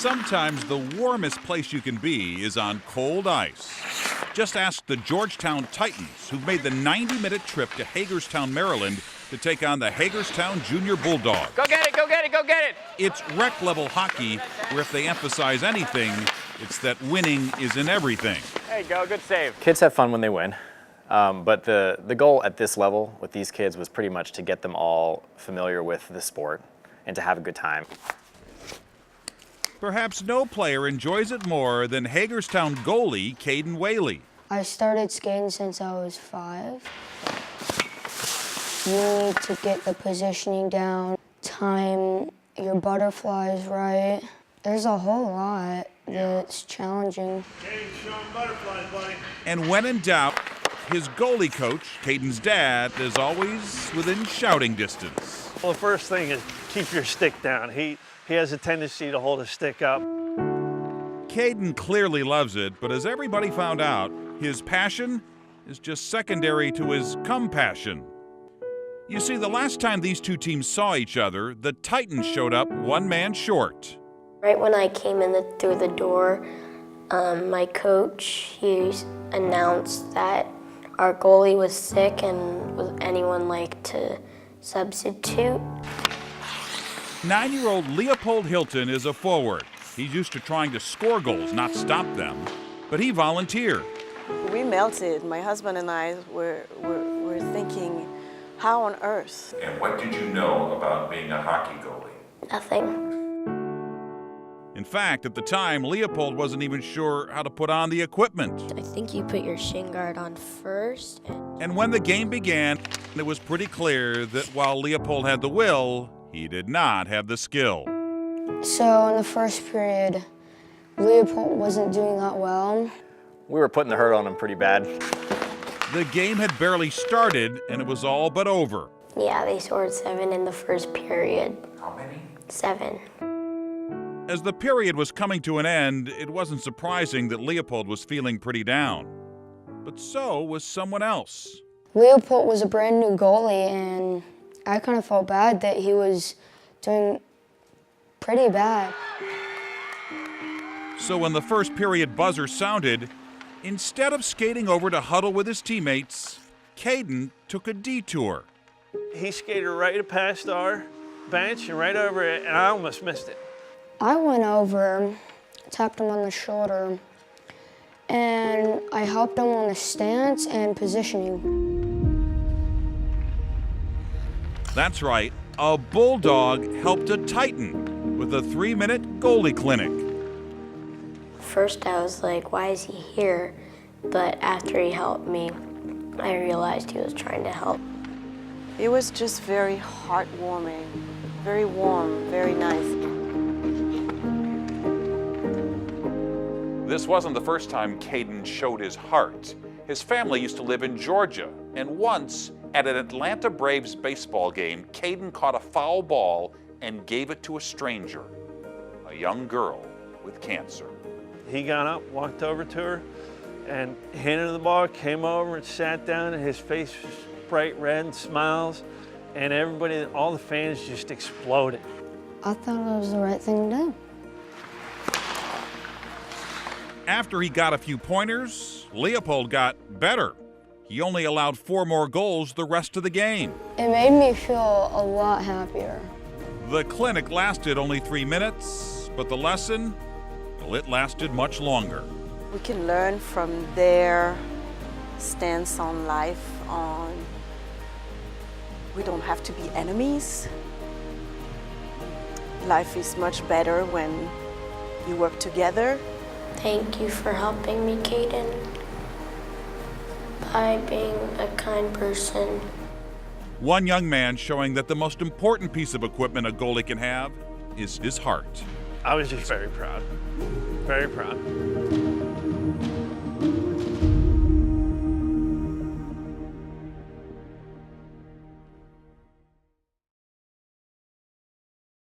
Sometimes the warmest place you can be is on cold ice. Just ask the Georgetown Titans, who've made the 90-minute trip to Hagerstown, Maryland, to take on the Hagerstown Junior Bulldogs. Go get it, go get it, go get it! It's rec-level hockey, where if they emphasize anything, it's that winning is in everything. There you go, good save. Kids have fun when they win, but the goal at this level with these kids was pretty much to get them all familiar with the sport and to have a good time. Perhaps no player enjoys it more than Hagerstown goalie Kaiden Whaley. I started skating since I was 5. You need to get the positioning down, time your butterflies right. There's a whole lot that's challenging. Hey, show 'em butterflies, buddy. And when in doubt, his goalie coach, Kaiden's dad, is always within shouting distance. Well, the first thing is keep your stick down. He has a tendency to hold his stick up. Kaiden clearly loves it, but as everybody found out, his passion is just secondary to his compassion. You see, the last time these two teams saw each other, the Titans showed up one man short. Right when I came in through the door, my coach, he announced that our goalie was sick and would anyone like to substitute. 9-year-old Leopold HYLTON is a forward. He's used to trying to score goals, not stop them, but he volunteered. We melted. My husband and I were thinking, how on earth? And what did you know about being a hockey goalie? Nothing. In fact, at the time, Leopold wasn't even sure how to put on the equipment. I think you put your shin guard on first. And when the game began, it was pretty clear that while Leopold had the will, he did not have the skill. So in the first period, Leopold wasn't doing that well. We were putting the hurt on him pretty bad. The game had barely started, and it was all but over. Yeah, they scored 7 in the first period. How many? 7. As the period was coming to an end, it wasn't surprising that Leopold was feeling pretty down. But so was someone else. Leopold was a brand new goalie, and I kind of felt bad that he was doing pretty bad. So when the first period buzzer sounded, instead of skating over to huddle with his teammates, Kaiden took a detour. He skated right past our bench and right over it, and I almost missed it. I went over, tapped him on the shoulder, and I helped him on the stance and positioning. That's right, a Bulldog helped a Titan with a 3-minute goalie clinic. First I was like, why is he here? But after he helped me, I realized he was trying to help. It was just very heartwarming, very warm, very nice. This wasn't the first time Kaiden showed his heart. His family used to live in Georgia, and once, at an Atlanta Braves baseball game, Kaiden caught a foul ball and gave it to a stranger, a young girl with cancer. He got up, walked over to her, and handed her the ball, came over and sat down, and his face was bright red and smiles, and everybody, all the fans just exploded. I thought it was the right thing to do. After he got a few pointers, Leopold got better. He only allowed 4 more goals the rest of the game. It made me feel a lot happier. The clinic lasted only 3 minutes, but the lesson, well, it lasted much longer. We can learn from their stance on life, on we don't have to be enemies. Life is much better when you work together. Thank you for helping me, Kaiden, by being a kind person. One young man showing that the most important piece of equipment a goalie can have is his heart. I was just very proud, very proud.